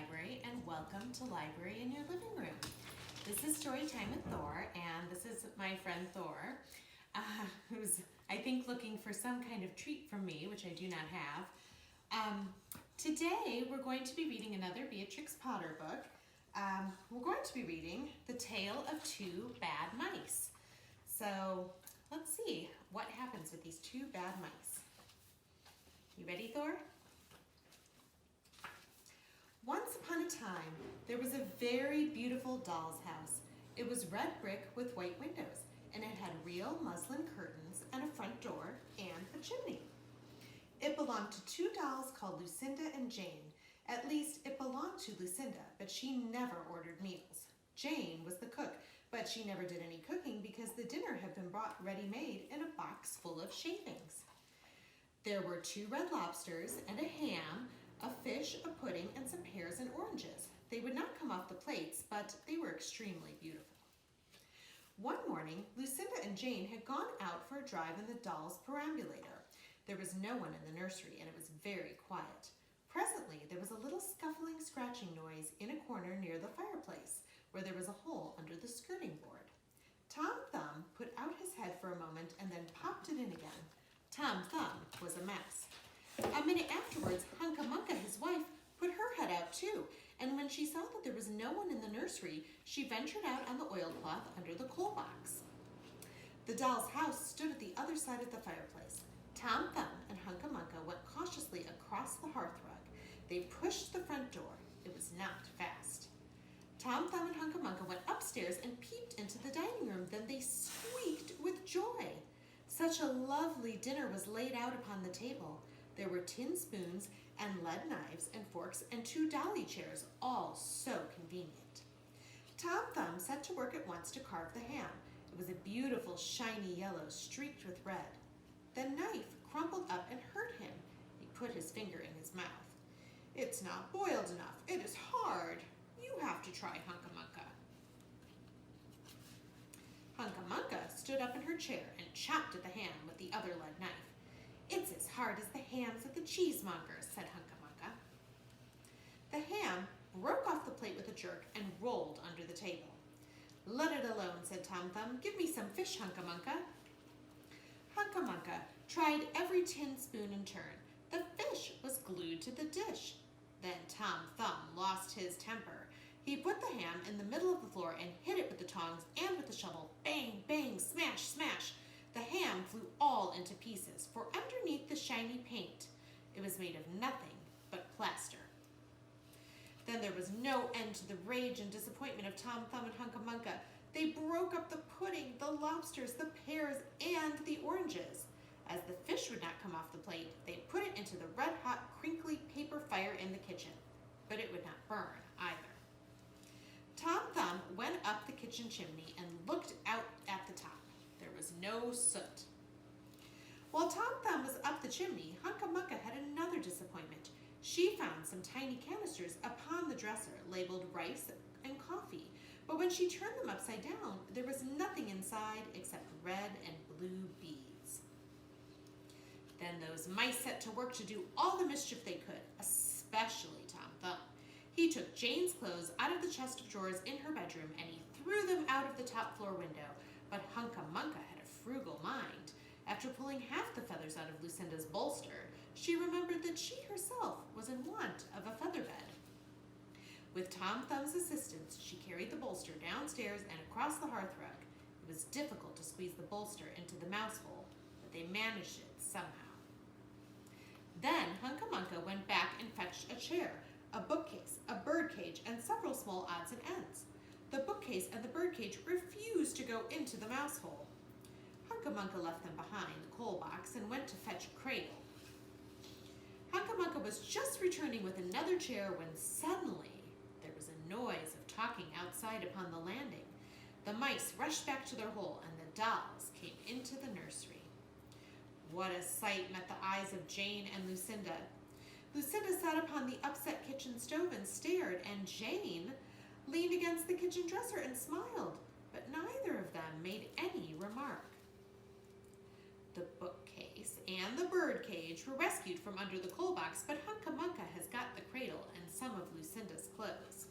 library and welcome to Library in Your Living Room. This is Story Time with Thor, and this is my friend Thor, who's, I think, looking for some kind of treat from me, which I do not have. Today we're going to be reading another Beatrix Potter book. We're going to be reading The Tale of Two Bad Mice. So let's see what happens with these two bad mice. You ready, Thor? Once upon a time, there was a very beautiful doll's house. It was red brick with white windows, and it had real muslin curtains and a front door and a chimney. It belonged to two dolls called Lucinda and Jane. At least it belonged to Lucinda, but she never ordered meals. Jane was the cook, but she never did any cooking because the dinner had been brought ready-made in a box full of shavings. There were 2 red lobsters and a ham, a fish, a pudding, and some pears and oranges. They would not come off the plates, but they were extremely beautiful. One morning, Lucinda and Jane had gone out for a drive in the doll's perambulator. There was no one in the nursery, and it was very quiet. Presently, there was a little scuffling, scratching noise in a corner near the fireplace, where there was a hole under the skirting board. Tom Thumb put out his head for a moment and then popped it in again. Tom Thumb was a mess. A minute afterwards, Hunca Munca, his wife, put her head out too, and when she saw that there was no one in the nursery, she ventured out on the oilcloth under the coal box. The doll's house stood at the other side of the fireplace. Tom Thumb and Hunca Munca went cautiously across the hearthrug. They pushed the front door. It was not fast. Tom Thumb and Hunca Munca went upstairs and peeped into the dining room. Then they squeaked with joy. Such a lovely dinner was laid out upon the table. There were tin spoons and lead knives and forks and 2 dolly chairs, all so convenient. Tom Thumb set to work at once to carve the ham. It was a beautiful, shiny yellow, streaked with red. The knife crumpled up and hurt him. He put his finger in his mouth. "It's not boiled enough. It is hard. You have to try, Hunca Munca." Hunca Munca stood up in her chair and chopped at the ham with the other lead knife. "It's as hard as the hams at the cheesemonger's," said Hunca Munca. The ham broke off the plate with a jerk and rolled under the table. "Let it alone," said Tom Thumb. "Give me some fish, Hunca Munca." Hunca Munca tried every tin spoon in turn. The fish was glued to the dish. Then Tom Thumb lost his temper. He put the ham in the middle of the floor and hit it with the tongs and with the shovel. Bang, bang, smash, smash. The ham flew all into pieces, for underneath the shiny paint, it was made of nothing but plaster. Then there was no end to the rage and disappointment of Tom Thumb and Hunca Munca. They broke up the pudding, the lobsters, the pears, and the oranges. As the fish would not come off the plate, they put it into the red-hot, crinkly paper fire in the kitchen, but it would not burn either. Tom Thumb went up the kitchen chimney and looked out at the top. There was no soot. While Tom Thumb was up the chimney, Hunca Munca had another disappointment. She found some tiny canisters upon the dresser labeled rice and coffee, but when she turned them upside down, there was nothing inside except red and blue beads. Then those mice set to work to do all the mischief they could, especially Tom Thumb. He took Jane's clothes out of the chest of drawers in her bedroom and he threw them out of the top floor window. But Hunca Munca had a frugal mind. After pulling half the feathers out of Lucinda's bolster, she remembered that she herself was in want of a feather bed. With Tom Thumb's assistance, she carried the bolster downstairs and across the hearthrug. It was difficult to squeeze the bolster into the mouse hole, but they managed it somehow. Then Hunca Munca went back and fetched a chair, a bookcase, a birdcage, and several small odds and ends. The bookcase and the birdcage refused to go into the mouse hole. Hunca Munca left them behind the coal box and went to fetch a cradle. Hunca Munca was just returning with another chair when suddenly there was a noise of talking outside upon the landing. The mice rushed back to their hole and the dolls came into the nursery. What a sight met the eyes of Jane and Lucinda. Lucinda sat upon the upset kitchen stove and stared, and Jane leaned against the kitchen dresser and smiled, but neither of them made any remark. The bookcase and the bird cage were rescued from under the coal box, but Hunca Munca has got the cradle and some of Lucinda's clothes.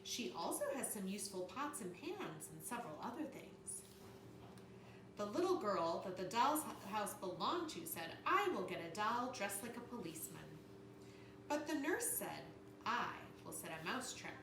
She also has some useful pots and pans and several other things. The little girl that the doll's house belonged to said, "I will get a doll dressed like a policeman." But the nurse said, "I will set a mousetrap."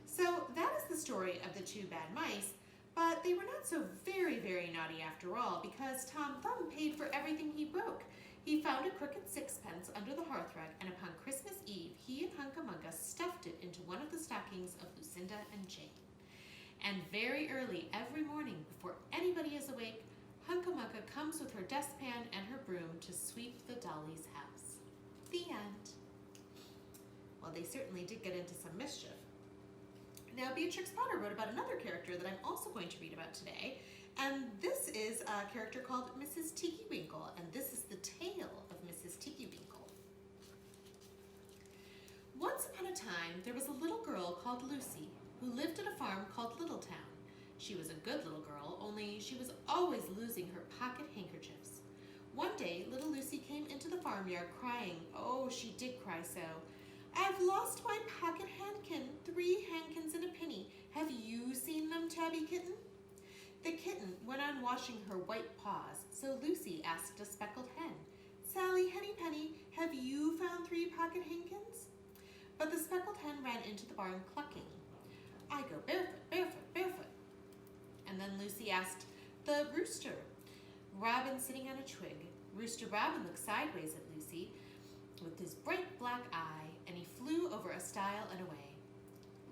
So that is the story of the two bad mice, but they were not so very, very naughty after all, because Tom Thumb paid for everything he broke. He found a crooked sixpence under the hearthrug, and upon Christmas Eve, he and Hunca Munca stuffed it into one of the stockings of Lucinda and Jane. And very early every morning, before anybody is awake, Hunca Munca comes with her dustpan and her broom to sweep the dolly's house. The end. Well, they certainly did get into some mischief. Now, Beatrix Potter wrote about another character that I'm also going to read about today, and this is a character called Mrs. Tiggywinkle, and this is the tale of Mrs. Tiggywinkle. Once upon a time, there was a little girl called Lucy who lived at a farm called Littletown. She was a good little girl, only she was always losing her pocket handkerchiefs. One day, little Lucy came into the farmyard crying. Oh, she did cry so. "I've lost my pocket handkin, 3 handkins and a penny. Have you seen them, Tabby Kitten?" The kitten went on washing her white paws, so Lucy asked a speckled hen, "Sally Henny Penny, have you found 3 pocket handkins?" But the speckled hen ran into the barn clucking, "I go barefoot, barefoot, barefoot." And then Lucy asked the rooster Robin sitting on a twig. Rooster Robin looked sideways at Lucy with his bright black eye, and he flew over a stile and away.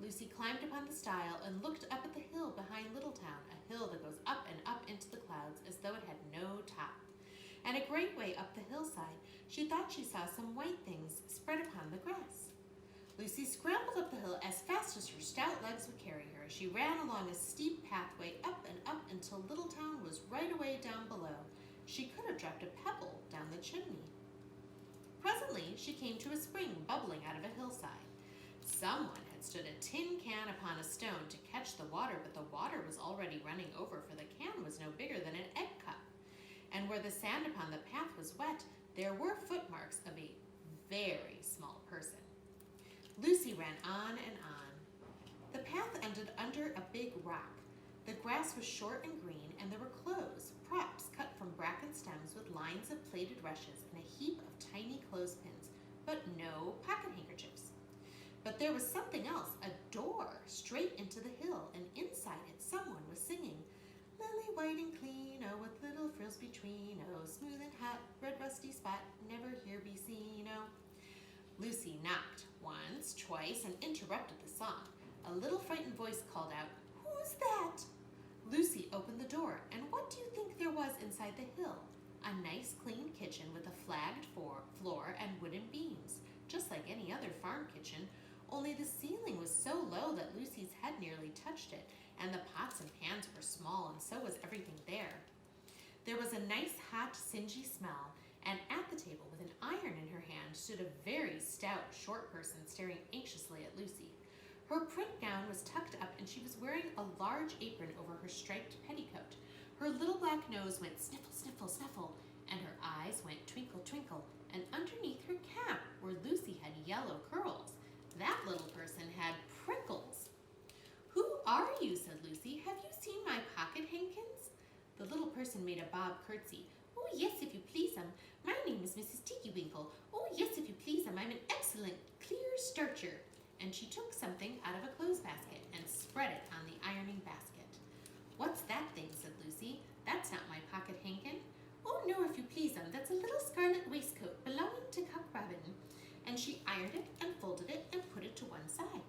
Lucy climbed upon the stile and looked up at the hill behind Littletown, a hill that goes up and up into the clouds as though it had no top. And a great way up the hillside, she thought she saw some white things spread upon the grass. Lucy scrambled up the hill as fast as her stout legs would carry her. She ran along a steep pathway up and up until Littletown was right away down below. She could have dropped a pebble down the chimney. Presently, she came to a spring bubbling out of a hillside. Someone had stood a tin can upon a stone to catch the water, but the water was already running over, for the can was no bigger than an egg cup. And where the sand upon the path was wet, there were footmarks of a very small person. Lucy ran on and on. The path ended under a big rock. The grass was short and green, and there were clothes, props cut from bracken stems with lines of plaited rushes and a heap of tiny clothespins, but no pocket handkerchiefs. But there was something else, a door straight into the hill, and inside it someone was singing, "Lily white and clean, oh, with little frills between, oh, smooth and hot, red rusty spot, never here be seen, oh." Lucy knocked once, twice, and interrupted the song. A little frightened voice called out, "Who's that?" Lucy opened the door, and what do you think there was inside the hill? A nice clean kitchen with a flagged floor and wooden beams, just like any other farm kitchen, only the ceiling was so low that Lucy's head nearly touched it, and the pots and pans were small, and so was everything there. There was a nice hot, singy smell, and at the table with an iron in her hand stood a very stout, short person staring anxiously at Lucy. Her print gown was tucked up, and she was wearing a large apron over her striped petticoat. Her little black nose went sniffle, sniffle, sniffle, and her eyes went twinkle, twinkle, and underneath her cap, where Lucy had yellow curls, that little person had prickles. "Who are you?" said Lucy. "Have you seen my pocket handkins?" The little person made a bob curtsy. "Oh, yes, if you please, my name is Mrs. Tiggywinkle. Oh, yes, if you please, I'm an excellent clear starcher." And she took something out of a clothes basket and spread it on the ironing basket. "What's that thing?" said Lucy. "That's not my pocket handkin." "Oh, no, if you please, that's a little scarlet waistcoat belonging to Cock Robin." And she ironed it and folded it and put it to one side.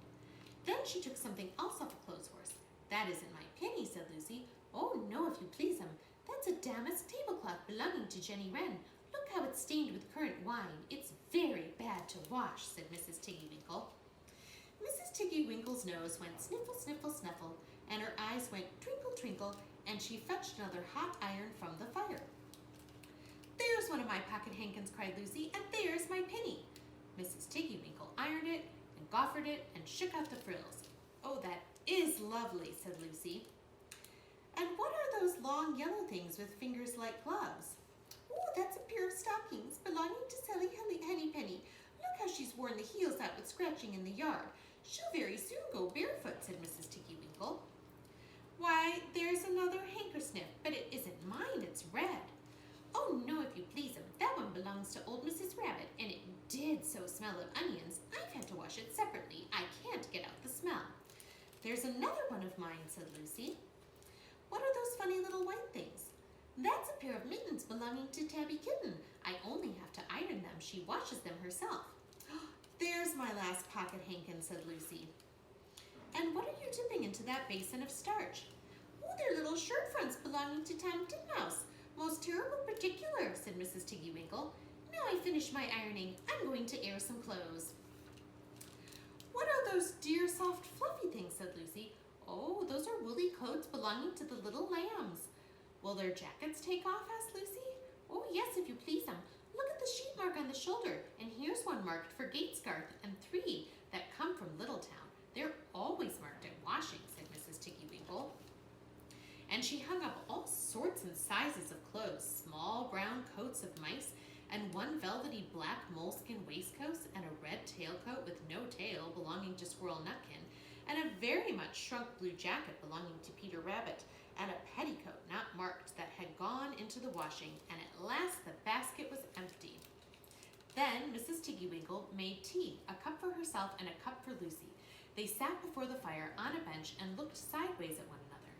Then she took something else off a clothes horse. "That isn't my penny," said Lucy. "Oh, no, if you please, that's a damask tablecloth belonging to Jenny Wren. Look how it's stained with currant wine. It's very bad to wash," said Mrs. Tiggywinkle. Mrs. Tiggywinkle's nose went sniffle, sniffle, snuffle, and her eyes went twinkle, twinkle, and she fetched another hot iron from the fire. "There's one of my pocket handkins," cried Lucy, "and there's my penny." Mrs. Tiggywinkle ironed it and goffered it and shook out the frills. "Oh, that is lovely," said Lucy. And what are those long yellow things with fingers like gloves? Oh, that's a pair of stockings belonging to Sally Hennypenny. Look how she's worn the heels out with scratching in the yard. She'll very soon go barefoot, said Mrs. Tiggywinkle. Why, there's another hankersniff, but it isn't mine, it's red. Oh, no, if you please, that one belongs to old Mrs. Rabbit, and it did so smell of onions, I've had to wash it separately. I can't get out the smell. There's another one of mine, said Lucy. What are those funny little white things? That's a pair of mittens belonging to Tabby Kitten. I only have to iron them. She washes them herself. There's my last pocket hankin, said Lucy. And what are you dipping into that basin of starch? Oh, they're little shirt fronts belonging to Tom Titmouse. Most terrible particular, said Mrs. Tiggywinkle. Now I finish my ironing. I'm going to air some clothes. What are those dear soft fluffy things, said Lucy. Oh, those are woolly coats belonging to the little lambs. Will their jackets take off, asked Lucy. Oh, yes, if you please, Look at the sheet mark on the shoulder, and here's one marked for Gatesgarth, and 3 that come from Littletown. They're always marked at washing, said Mrs. Tiggywinkle. And she hung up all sorts and sizes of clothes, small brown coats of mice, and one velvety black moleskin waistcoat, and a red tailcoat with no tail belonging to Squirrel Nutkin, and a very much shrunk blue jacket belonging to Peter Rabbit, and a petticoat not marked that had gone into the washing, and at last the basket was empty. Then Mrs. Tiggywinkle made tea, a cup for herself and a cup for Lucy. They sat before the fire on a bench and looked sideways at one another.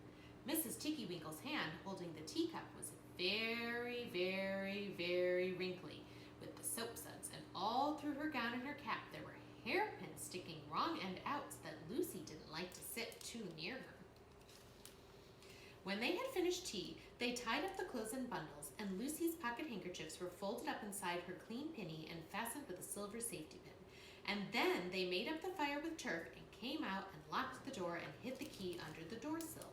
Mrs. Tiggywinkle's hand holding the teacup was very, very, very wrinkly, with the soap suds, and all through her gown and her cap there were hairpins sticking wrong end out so that Lucy didn't like to sit too near her. When they had finished tea, they tied up the clothes in bundles, and Lucy's pocket handkerchiefs were folded up inside her clean pinny and fastened with a silver safety pin. And then they made up the fire with turf and came out and locked the door and hid the key under the door sill.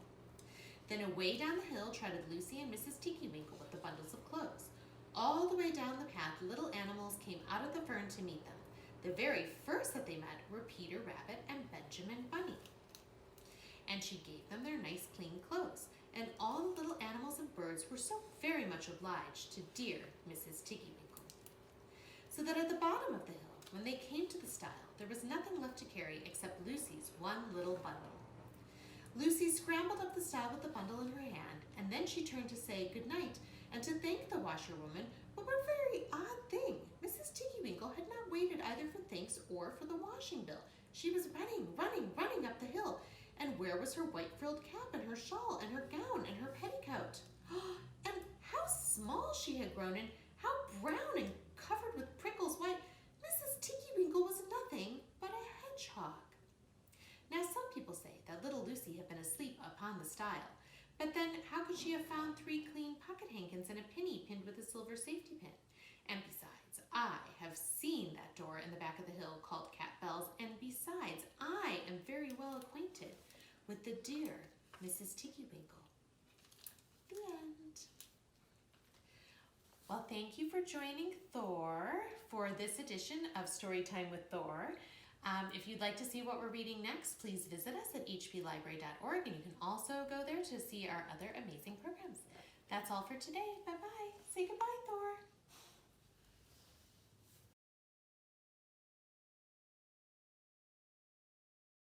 Then away down the hill trotted Lucy and Mrs. Tiggywinkle with the bundles of clothes. All the way down the path, little animals came out of the fern to meet them. The very first that they met were Peter Rabbit and Benjamin Bunny. And she gave them their nice clean clothes, and all the little animals and birds were so very much obliged to dear Mrs. Tiggywinkle. So that at the bottom of the hill, when they came to the stile, there was nothing left to carry except Lucy's one little bundle. Lucy scrambled up the stile with the bundle in her hand, and then she turned to say good night and to thank the washerwoman, but a very odd thing. Mrs. Tiggywinkle had not waited either for thanks or for the washing bill. She was running up the hill, and where was her white-frilled cap and her shawl and her gown and her petticoat? And how small she had grown, and how brown and covered with prickles. Why, Mrs. Tiggywinkle was nothing but a hedgehog. Now, some people say that little Lucy had been asleep upon the stile, but then how could she have found 3 clean pocket hankins and a penny pinned with a silver safety pin? And besides, I have seen that door in the back of the hill called Cat Bell's, and besides, I am very well acquainted with the dear Mrs. Tiggywinkle. The end. Well, thank you for joining Thor for this edition of Storytime with Thor. If you'd like to see what we're reading next, please visit us at hblibrary.org, and you can also go there to see our other amazing programs. That's all for today. Bye-bye. Say goodbye, Thor.